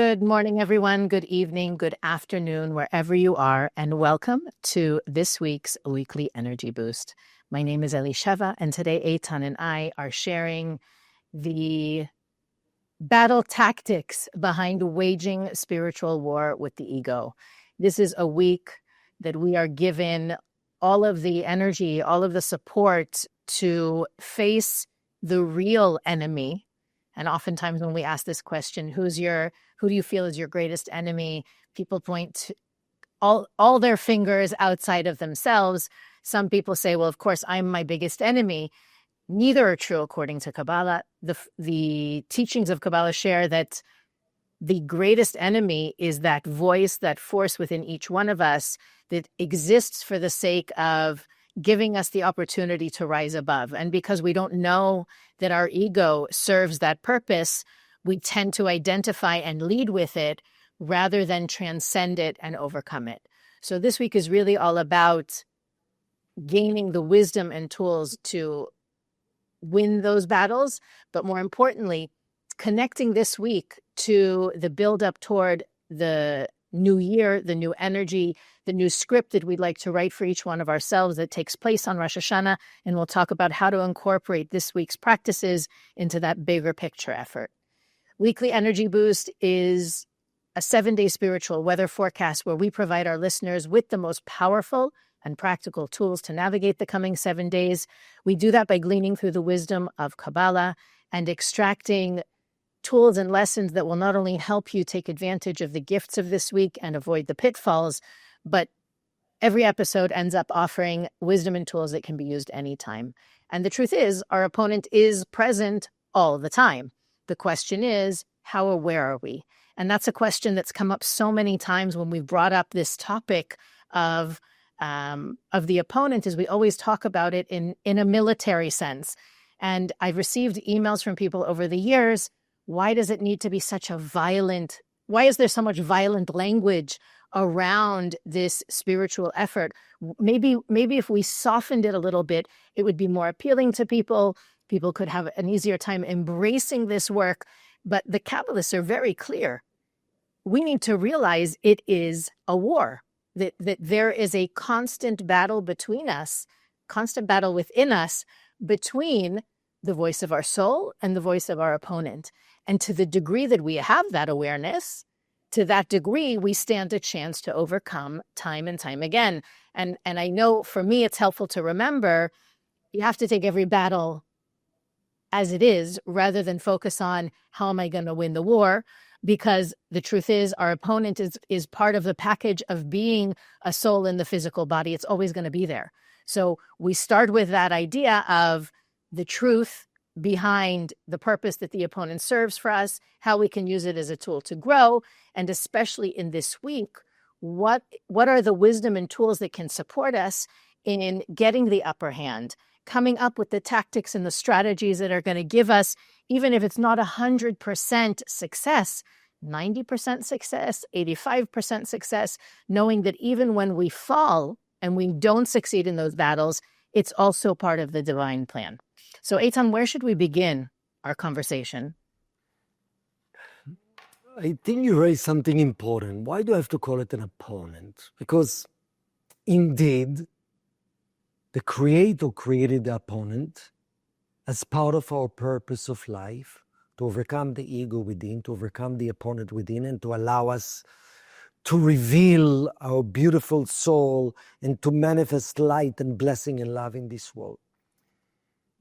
Good morning, everyone. Good evening, good afternoon, wherever you are, and welcome to this week's Weekly Energy Boost. My name is Elisheva, and today Eitan and I are sharing the battle tactics behind waging spiritual war with the ego. This is a week that we are given all of the energy, all of the support to face the real enemy. And oftentimes when we ask this question, who do you feel is your greatest enemy? People point to all their fingers outside of themselves. Some people say, well, of course, I'm my biggest enemy. Neither are true according to Kabbalah. The teachings of Kabbalah share that the greatest enemy is that voice, that force within each one of us that exists for the sake of giving us the opportunity to rise above. And because we don't know that our ego serves that purpose, we tend to identify and lead with it rather than transcend it and overcome it. So this week is really all about gaining the wisdom and tools to win those battles, but more importantly, connecting this week to the build-up toward the new year, the new energy, the new script that we'd like to write for each one of ourselves that takes place on Rosh Hashanah. And we'll talk about how to incorporate this week's practices into that bigger picture effort. Weekly Energy Boost is a 7-day spiritual weather forecast where we provide our listeners with the most powerful and practical tools to navigate the coming 7 days. We do that by gleaning through the wisdom of Kabbalah and extracting tools and lessons that will not only help you take advantage of the gifts of this week and avoid the pitfalls, but every episode ends up offering wisdom and tools that can be used anytime. And the truth is, our opponent is present all the time. The question is, how aware are we? And that's a question that's come up so many times when we've brought up this topic of the opponent, is we always talk about it in a military sense. And I've received emails from people over the years. Why does it need to be why is there so much violent language around this spiritual effort? Maybe if we softened it a little bit, it would be more appealing to people. People could have an easier time embracing this work. But the Kabbalists are very clear. We need to realize it is a war, that there is a constant battle between us, constant battle within us between the voice of our soul and the voice of our opponent. And to the degree that we have that awareness, to that degree, we stand a chance to overcome time and time again. And I know for me, it's helpful to remember you have to take every battle as it is rather than focus on how am I going to win the war? Because the truth is our opponent is part of the package of being a soul in the physical body. It's always going to be there. So we start with that idea of the truth behind the purpose that the opponent serves for us, how we can use it as a tool to grow, and especially in this week, what are the wisdom and tools that can support us in getting the upper hand, coming up with the tactics and the strategies that are going to give us, even if it's not 100% success, 90% success, 85% success, knowing that even when we fall and we don't succeed in those battles, it's also part of the divine plan. So, Eitan, where should we begin our conversation? I think you raised something important. Why do I have to call it an opponent? Because indeed, the Creator created the opponent as part of our purpose of life, to overcome the ego within, to overcome the opponent within, and to allow us to reveal our beautiful soul and to manifest light and blessing and love in this world.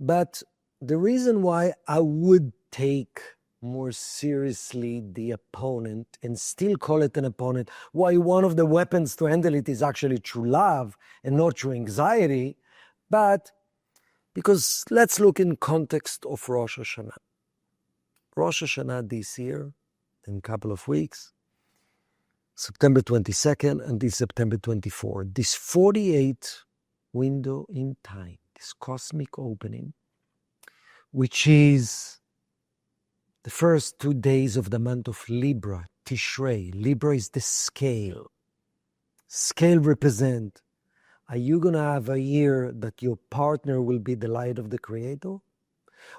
But the reason why I would take more seriously the opponent and still call it an opponent, why one of the weapons to handle it is actually true love and not true anxiety, but because let's look in context of Rosh Hashanah. Rosh Hashanah this year, in a couple of weeks, September 22nd and this September 24th, this 48 window in time, this cosmic opening, which is the first 2 days of the month of Libra, Tishrei. Libra is the scale. Scale represent, are you going to have a year that your partner will be the light of the Creator?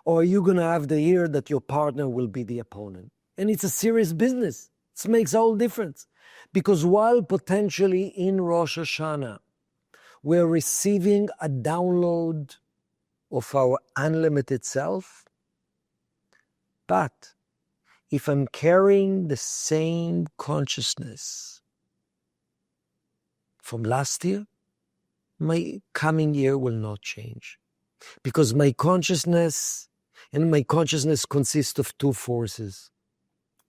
Or are you going to have the year that your partner will be the opponent? And it's a serious business. It makes all difference. Because while potentially in Rosh Hashanah, we're receiving a download of our unlimited self, but if I'm carrying the same consciousness from last year, my coming year will not change. Because my consciousness consists of two forces.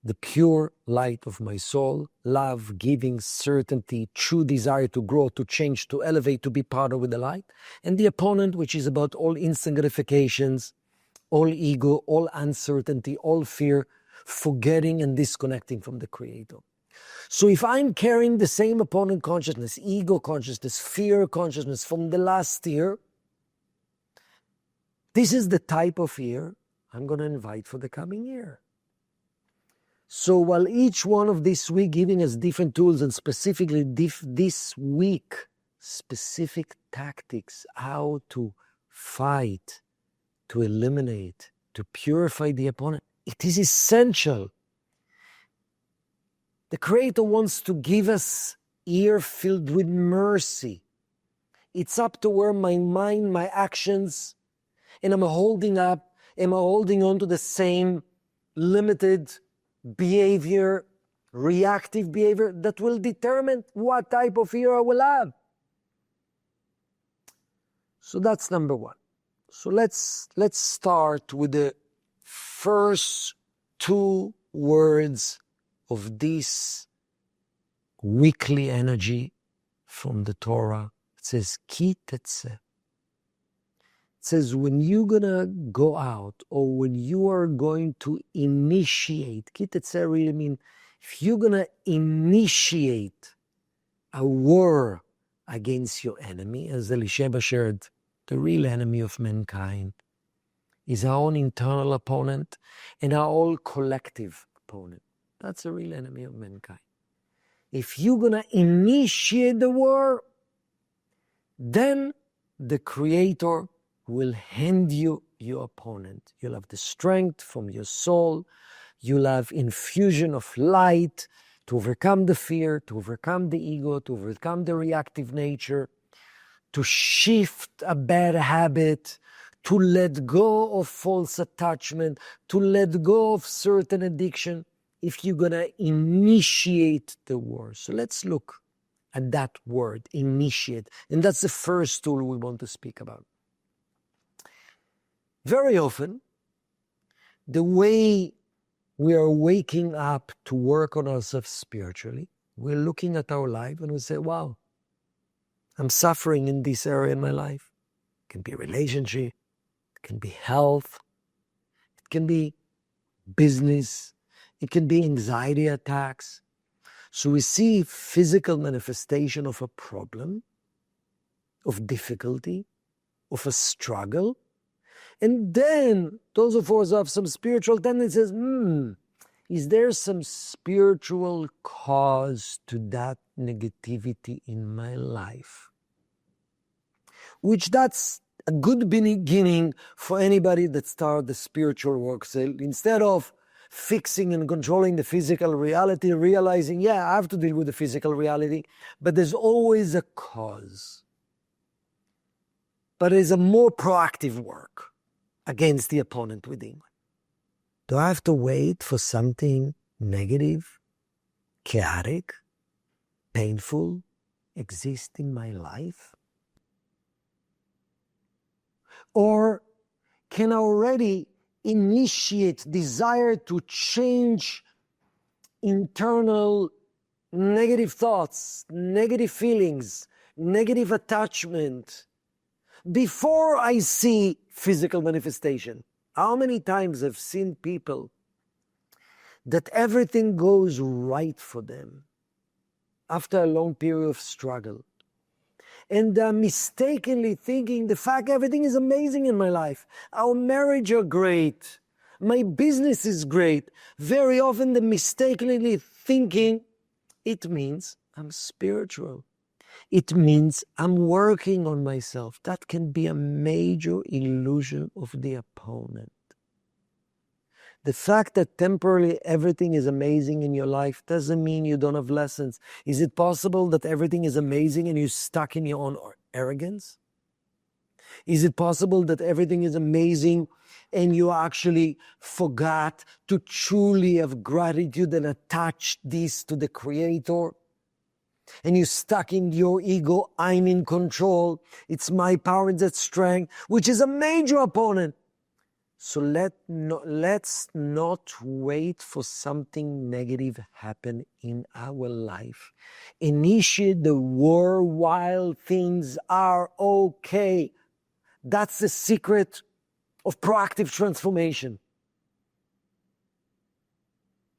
The pure light of my soul, love, giving, certainty, true desire to grow, to change, to elevate, to be part of the light. And the opponent, which is about all instant gratifications, all ego, all uncertainty, all fear, forgetting and disconnecting from the Creator. So if I'm carrying the same opponent consciousness, ego consciousness, fear consciousness from the last year, this is the type of year I'm going to invite for the coming year. So while each one of this week giving us different tools, and specifically this week, specific tactics, how to fight, to eliminate, to purify the opponent, it is essential. The Creator wants to give us ear filled with mercy. It's up to where my mind, my actions, and am I holding on to the same limited behavior, reactive behavior, that will determine what type of ear I will have. So that's number one. So let's start with the first two words of this weekly energy from the Torah. It says, Ki tetzeh. It says, when you're going to go out, or when you are going to initiate, Ki tetzeh really means, if you're going to initiate a war against your enemy, as Elisheba shared, the real enemy of mankind is our own internal opponent and our whole collective opponent. That's the real enemy of mankind. If you're going to initiate the war, then the Creator will hand you your opponent. You'll have the strength from your soul. You'll have infusion of light to overcome the fear, to overcome the ego, to overcome the reactive nature, to shift a bad habit, to let go of false attachment, to let go of certain addiction, if you're going to initiate the war. So let's look at that word, initiate. And that's the first tool we want to speak about. Very often, the way we are waking up to work on ourselves spiritually, we're looking at our life and we say, wow, I'm suffering in this area in my life. It can be a relationship, it can be health, it can be business, it can be anxiety attacks. So we see physical manifestation of a problem, of difficulty, of a struggle. And then those of us who have some spiritual tendencies, is there some spiritual cause to that negativity in my life? Which that's a good beginning for anybody that starts the spiritual work. So instead of fixing and controlling the physical reality, realizing, I have to deal with the physical reality, but there's always a cause. But there's a more proactive work against the opponent within. Do I have to wait for something negative, chaotic, painful exist in my life? Or can I already initiate desire to change internal negative thoughts, negative feelings, negative attachment before I see physical manifestation? How many times I've seen people that everything goes right for them after a long period of struggle, and mistakenly thinking the fact everything is amazing in my life. Our marriage are great. My business is great. Very often the mistakenly thinking, it means I'm spiritual. It means I'm working on myself. That can be a major illusion of the opponent. The fact that temporarily everything is amazing in your life doesn't mean you don't have lessons. Is it possible that everything is amazing and you're stuck in your own arrogance? Is it possible that everything is amazing and you actually forgot to truly have gratitude and attach this to the Creator? And you're stuck in your ego, I'm in control, it's my power and that strength, which is a major opponent. So let's not wait for something negative happen in our life. Initiate the war while things are okay. That's the secret of proactive transformation.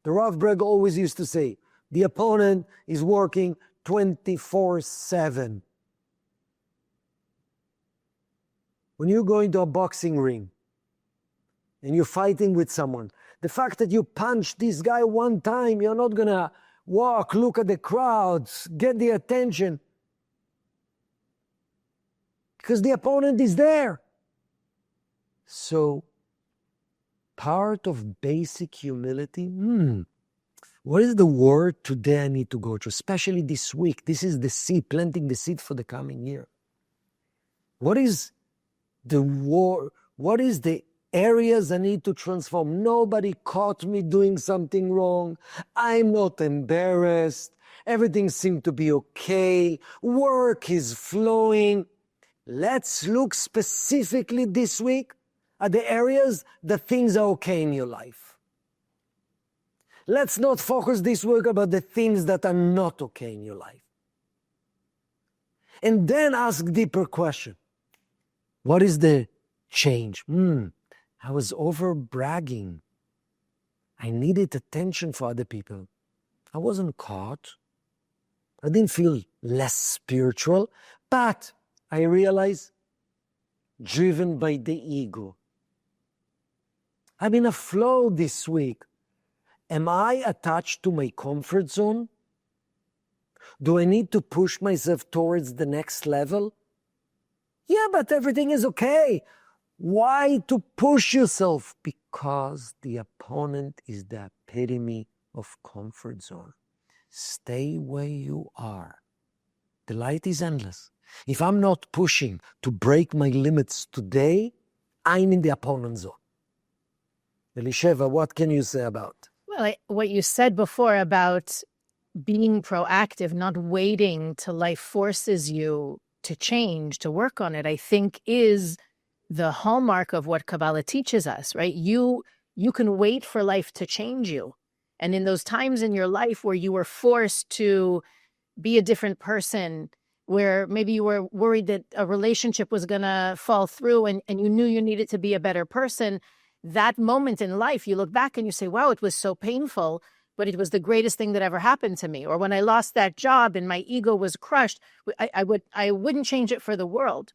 The Rav Breg always used to say, the opponent is working 24/7. When you go into a boxing ring and you're fighting with someone, the fact that you punch this guy one time, you're not gonna walk, look at the crowds, get the attention. Because the opponent is there. So, part of basic humility, what is the word today I need to go through, especially this week? This is the seed, planting the seed for the coming year. What is the what is the areas I need to transform? Nobody caught me doing something wrong. I'm not embarrassed. Everything seems to be okay. Work is flowing. Let's look specifically this week at the areas that things are okay in your life. Let's not focus this week about the things that are not okay in your life. And then ask deeper question. What is the change? I was over bragging. I needed attention for other people. I wasn't caught. I didn't feel less spiritual, but I realized, driven by the ego. I'm in a flow this week. Am I attached to my comfort zone? Do I need to push myself towards the next level? Yeah, but everything is okay. Why to push yourself? Because the opponent is the epitome of comfort zone. Stay where you are. The light is endless. If I'm not pushing to break my limits today, I'm in the opponent zone. Elisheva, what can you say about? Well, what you said before about being proactive, not waiting till life forces you to change, to work on it, I think is the hallmark of what Kabbalah teaches us, right? You can wait for life to change you. And in those times in your life where you were forced to be a different person, where maybe you were worried that a relationship was going to fall through and you knew you needed to be a better person, that moment in life, you look back and you say, wow, it was so painful, but it was the greatest thing that ever happened to me. Or when I lost that job and my ego was crushed, I wouldn't change it for the world.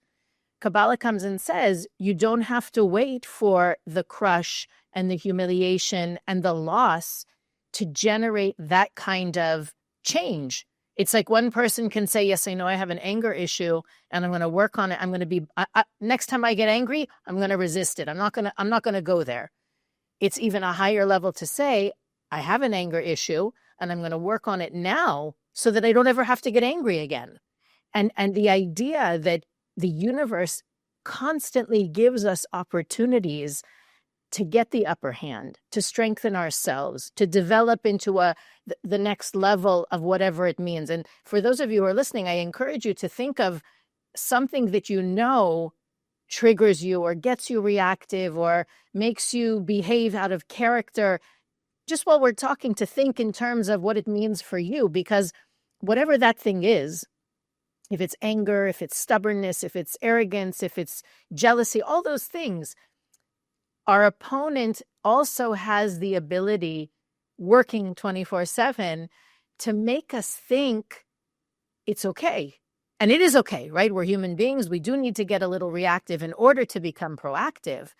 Kabbalah comes and says, you don't have to wait for the crush and the humiliation and the loss to generate that kind of change. It's like one person can say, yes, I know I have an anger issue and I'm going to work on it. I'm going to be, next time I get angry, I'm going to resist it. I'm not going to go there. It's even a higher level to say, I have an anger issue and I'm going to work on it now so that I don't ever have to get angry again. And the idea that the universe constantly gives us opportunities to get the upper hand, to strengthen ourselves, to develop into the next level of whatever it means. And for those of you who are listening, I encourage you to think of something that you know triggers you or gets you reactive or makes you behave out of character. Just while we're talking, to think in terms of what it means for you, because whatever that thing is, if it's anger, if it's stubbornness, if it's arrogance, if it's jealousy, all those things, our opponent also has the ability, working 24/7, to make us think it's okay. And it is okay, right? We're human beings. We do need to get a little reactive in order to become proactive.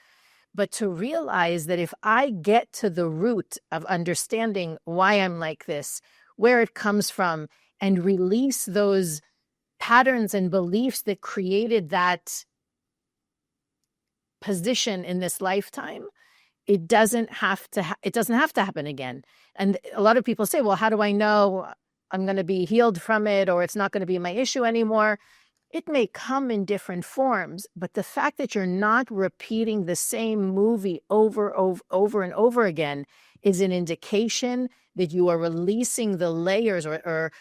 But to realize that if I get to the root of understanding why I'm like this, where it comes from, and release those patterns and beliefs that created that position in this lifetime, it doesn't have to happen again. And a lot of people say, well, how do I know I'm going to be healed from it, or it's not going to be my issue anymore? It may come in different forms, but the fact that you're not repeating the same movie over and over again is an indication that you are releasing the layers, or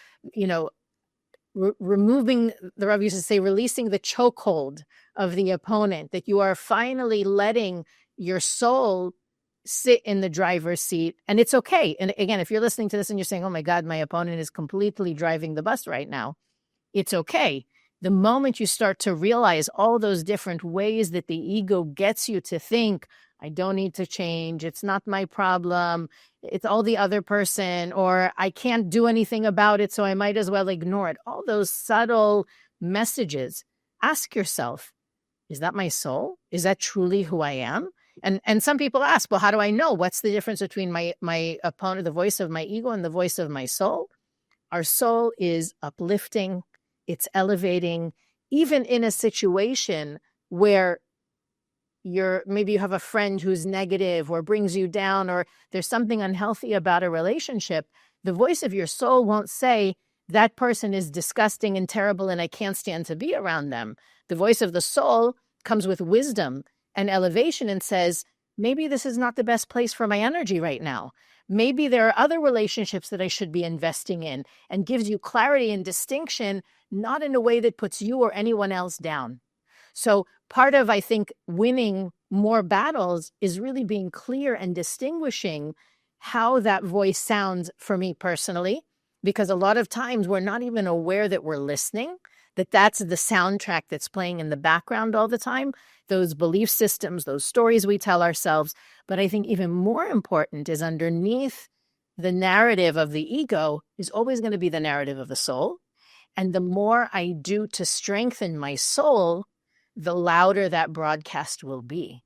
removing, the Rav used to say, releasing the chokehold of the opponent, that you are finally letting your soul sit in the driver's seat. And it's okay. And again, if you're listening to this and you're saying, oh my God, my opponent is completely driving the bus right now, it's okay. The moment you start to realize all those different ways that the ego gets you to think, I don't need to change, it's not my problem, it's all the other person, or I can't do anything about it, so I might as well ignore it. All those subtle messages. Ask yourself, is that my soul? Is that truly who I am? And some people ask, well, how do I know? What's the difference between my opponent, the voice of my ego, and the voice of my soul? Our soul is uplifting, it's elevating, even in a situation where maybe you have a friend who's negative or brings you down, or there's something unhealthy about a relationship. The voice of your soul won't say, that person is disgusting and terrible and I can't stand to be around them. The voice of the soul comes with wisdom and elevation and says, maybe this is not the best place for my energy right now. Maybe there are other relationships that I should be investing in, and gives you clarity and distinction, not in a way that puts you or anyone else down. So part of, I think, winning more battles is really being clear and distinguishing how that voice sounds for me personally, because a lot of times we're not even aware that we're listening, that that's the soundtrack that's playing in the background all the time, those belief systems, those stories we tell ourselves. But I think even more important is underneath the narrative of the ego is always going to be the narrative of the soul. And the more I do to strengthen my soul, the louder that broadcast will be.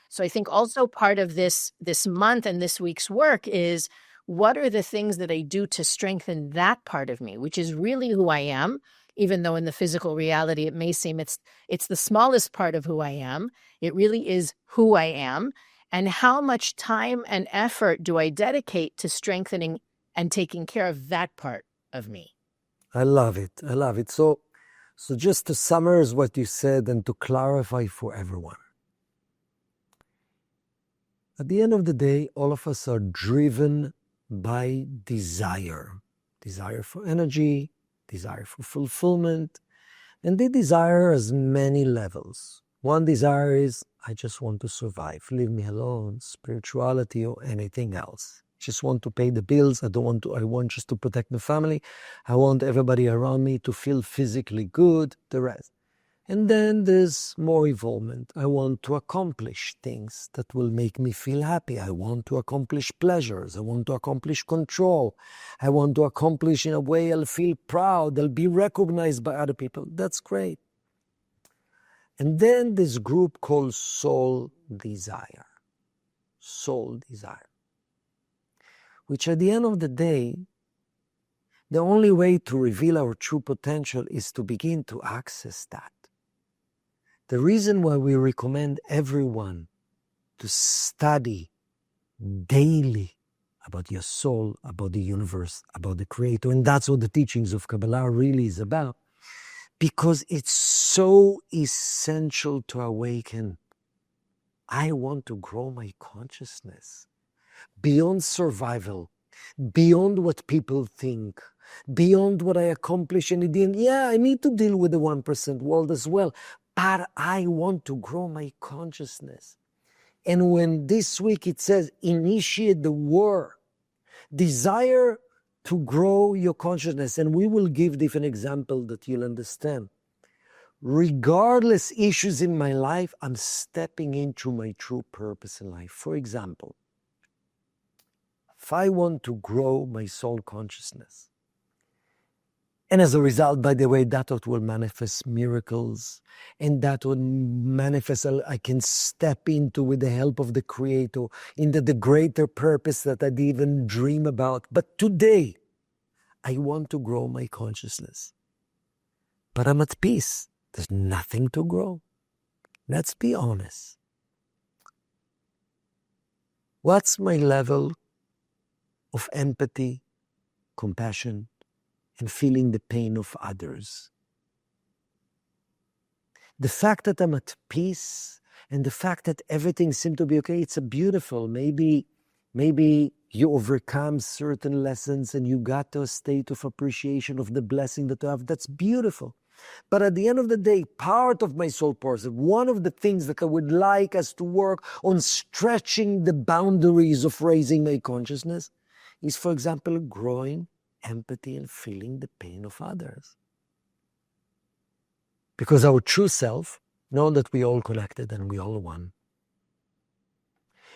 So I think also part of this month and this week's work is, what are the things that I do to strengthen that part of me, which is really who I am, even though in the physical reality it may seem it's the smallest part of who I am. It really is who I am. And how much time and effort do I dedicate to strengthening and taking care of that part of me? I love it. I love it. So just to summarize what you said and to clarify for everyone. At the end of the day, all of us are driven by desire. Desire for energy, desire for fulfillment. And the desire has many levels. One desire is, I just want to survive. Leave me alone, spirituality or anything else. Just want to pay the bills. I want just to protect the family. I want everybody around me to feel physically good, the rest. And then there's more involvement. I want to accomplish things that will make me feel happy. I want to accomplish pleasures. I want to accomplish control. I want to accomplish in a way I'll feel proud. I'll be recognized by other people. That's great. And then this group called soul desire. Soul desire. Which at the end of the day, the only way to reveal our true potential is to begin to access that. The reason why we recommend everyone to study daily about your soul, about the universe, about the Creator, and that's what the teachings of Kabbalah really is about, because it's so essential to awaken. I want to grow my consciousness beyond survival, beyond what people think, beyond what I accomplish in the end. Yeah, I need to deal with the 1% world as well, but I want to grow my consciousness. And when this week it says, initiate the war, desire to grow your consciousness, and we will give different examples that you'll understand. Regardless issues in my life, I'm stepping into my true purpose in life. For example, if I want to grow my soul consciousness, and as a result, by the way, that will manifest miracles, and that will manifest, I can step into, with the help of the Creator, into the greater purpose that I didn't even dream about. But today, I want to grow my consciousness. But I'm at peace. There's nothing to grow. Let's be honest. What's my level of empathy, compassion, and feeling the pain of others? The fact that I'm at peace and the fact that everything seems to be okay, it's a beautiful. Maybe you overcome certain lessons and you got to a state of appreciation of the blessing that you have. That's beautiful. But at the end of the day, part of my soul person, one of the things that I would like us to work on stretching the boundaries of raising my consciousness is, for example, growing empathy and feeling the pain of others. Because our true self knows that we all connected and we all one.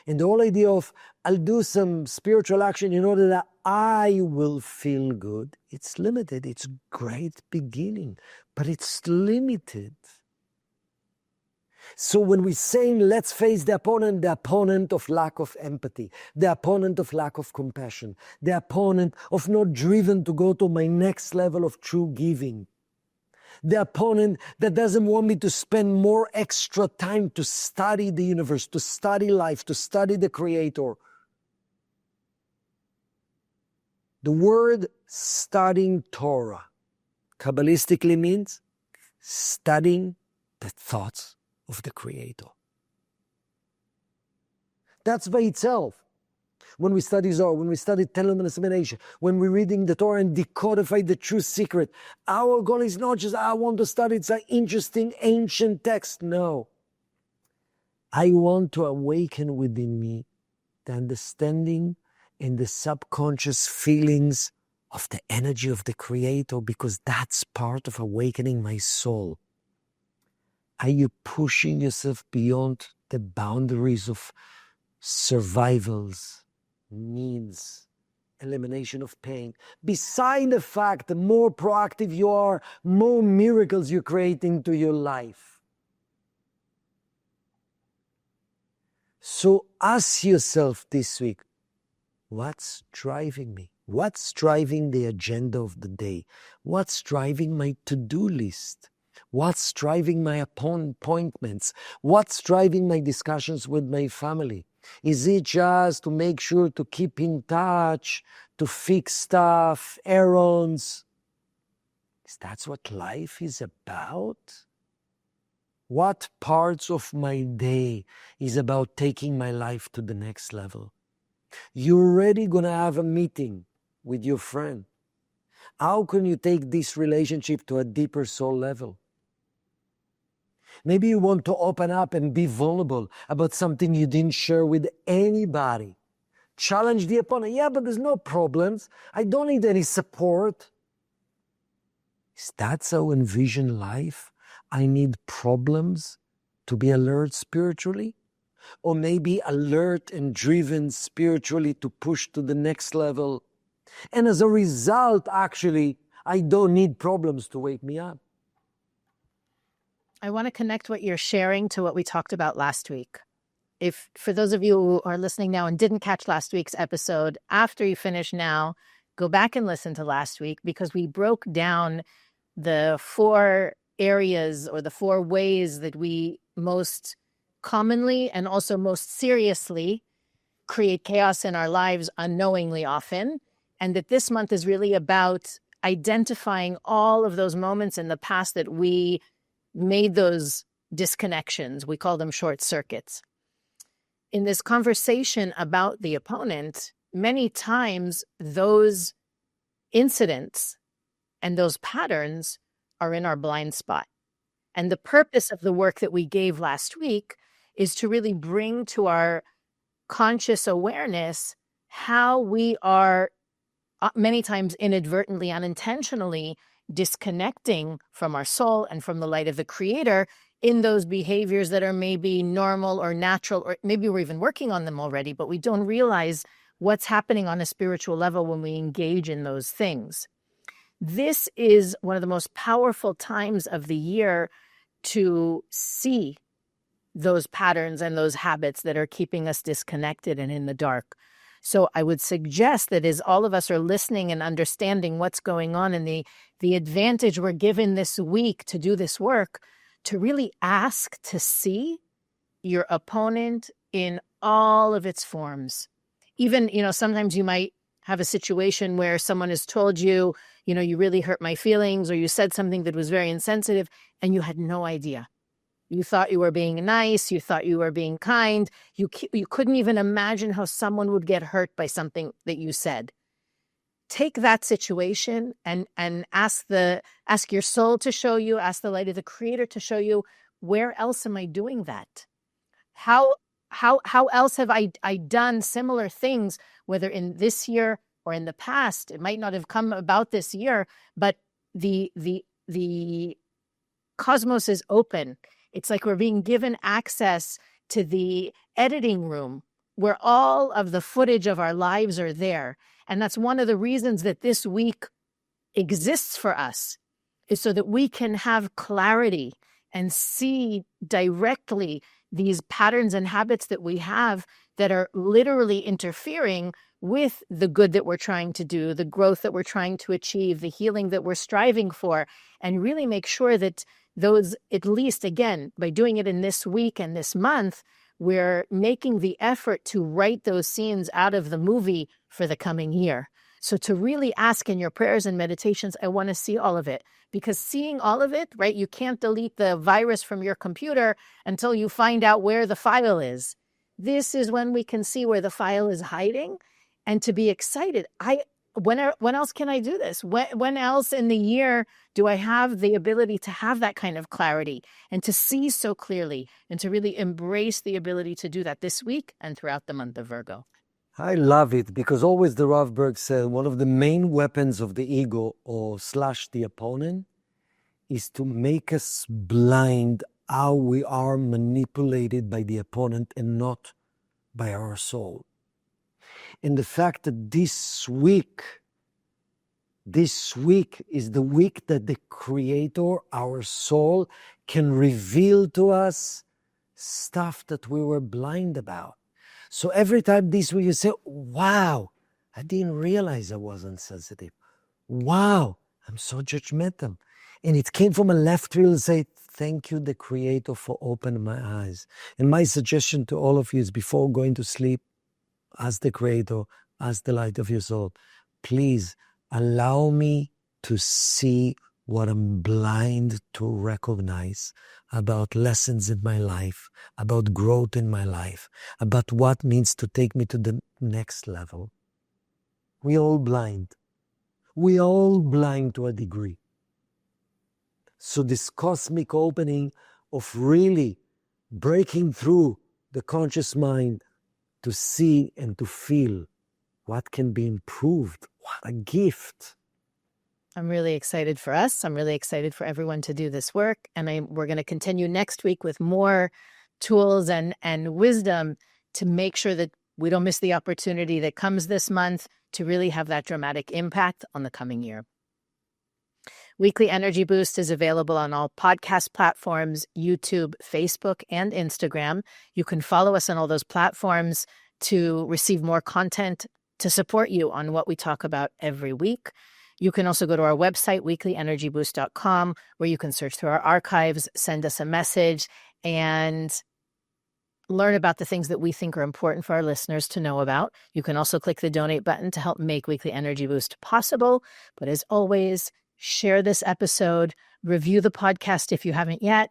And the whole idea of, I'll do some spiritual action in order that I will feel good, it's limited. It's great beginning, but it's limited. So when we're saying, let's face the opponent of lack of empathy, the opponent of lack of compassion, the opponent of not driven to go to my next level of true giving, the opponent that doesn't want me to spend more extra time to study the universe, to study life, to study the Creator. The word studying Torah Kabbalistically means studying the thoughts of the Creator. That's by itself. When we study Zohar, when we study Ten Meditation, when we're reading the Torah and decodify the true secret, our goal is not just, I want to study, it's an interesting ancient text. No. I want to awaken within me the understanding and the subconscious feelings of the energy of the Creator, because that's part of awakening my soul. Are you pushing yourself beyond the boundaries of survivals, needs, elimination of pain? Beside the fact, the more proactive you are, more miracles you create into your life. So ask yourself this week, what's driving me? What's driving the agenda of the day? What's driving my to-do list? What's driving my appointments? What's driving my discussions with my family? Is it just to make sure to keep in touch, to fix stuff, errands? Is that what life is about? What parts of my day is about taking my life to the next level? You're already going to have a meeting with your friend. How can you take this relationship to a deeper soul level? Maybe you want to open up and be vulnerable about something you didn't share with anybody. Challenge the opponent. Yeah, but there's no problems. I don't need any support. Is that how I envision life? I need problems to be alert spiritually? Or maybe alert and driven spiritually to push to the next level. And as a result, actually, I don't need problems to wake me up. I want to connect what you're sharing to what we talked about last week. If for those of you who are listening now and didn't catch last week's episode, after you finish now, go back and listen to last week, because we broke down the 4 areas or the 4 ways that we most commonly and also most seriously create chaos in our lives unknowingly often. And that this month is really about identifying all of those moments in the past that we made those disconnections. We call them short circuits. In this conversation about the opponent, many times those incidents and those patterns are in our blind spot. And the purpose of the work that we gave last week is to really bring to our conscious awareness how we are many times inadvertently, unintentionally disconnecting from our soul and from the light of the Creator in those behaviors that are maybe normal or natural, or maybe we're even working on them already, but we don't realize what's happening on a spiritual level when we engage in those things. This is one of the most powerful times of the year to see those patterns and those habits that are keeping us disconnected and in the dark. So I would suggest that as all of us are listening and understanding what's going on, and the advantage we're given this week to do this work, to really ask to see your opponent in all of its forms. Even, sometimes you might have a situation where someone has told you, you really hurt my feelings, or you said something that was very insensitive and you had no idea. You thought you were being nice. You thought you were being kind. You couldn't even imagine how someone would get hurt by something that you said. Take that situation and ask your soul to show you, ask the light of the Creator to show you, where else am I doing that? How else have I done similar things, whether in this year or in the past? It might not have come about this year, but the cosmos is open. It's like we're being given access to the editing room where all of the footage of our lives are there. And that's one of the reasons that this week exists for us, is so that we can have clarity and see directly these patterns and habits that we have that are literally interfering with the good that we're trying to do, the growth that we're trying to achieve, the healing that we're striving for, and really make sure that those, at least again, by doing it in this week and this month, we're making the effort to write those scenes out of the movie for the coming year. So to really ask in your prayers and meditations, I want to see all of it, because seeing all of it, right? You can't delete the virus from your computer until you find out where the file is. This is when we can see where the file is hiding, and to be excited. When else can I do this? When else in the year do I have the ability to have that kind of clarity and to see so clearly, and to really embrace the ability to do that this week and throughout the month of Virgo? I love it, because always the Rav Berg said one of the main weapons of the ego or / the opponent is to make us blind how we are manipulated by the opponent and not by our soul. And the fact that this week is the week that the Creator, our soul, can reveal to us stuff that we were blind about. So every time this week you say, wow, I didn't realize I wasn't sensitive. Wow, I'm so judgmental. And it came from a left field and say, thank you, the Creator, for opening my eyes. And my suggestion to all of you is, before going to sleep, ask the Creator, ask the light of your soul, please allow me to see what I'm blind to recognize about lessons in my life, about growth in my life, about what means to take me to the next level. We're all blind. We're all blind to a degree. So this cosmic opening of really breaking through the conscious mind to see and to feel what can be improved. What a gift. I'm really excited for us. I'm really excited for everyone to do this work. And we're going to continue next week with more tools and wisdom to make sure that we don't miss the opportunity that comes this month to really have that dramatic impact on the coming year. Weekly Energy Boost is available on all podcast platforms, YouTube, Facebook, and Instagram. You can follow us on all those platforms to receive more content to support you on what we talk about every week. You can also go to our website, weeklyenergyboost.com, where you can search through our archives, send us a message, and learn about the things that we think are important for our listeners to know about. You can also click the donate button to help make Weekly Energy Boost possible. But as always, share this episode, review the podcast if you haven't yet,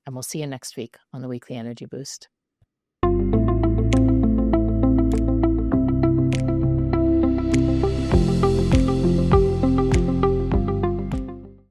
and we'll see you next week on the Weekly Energy Boost.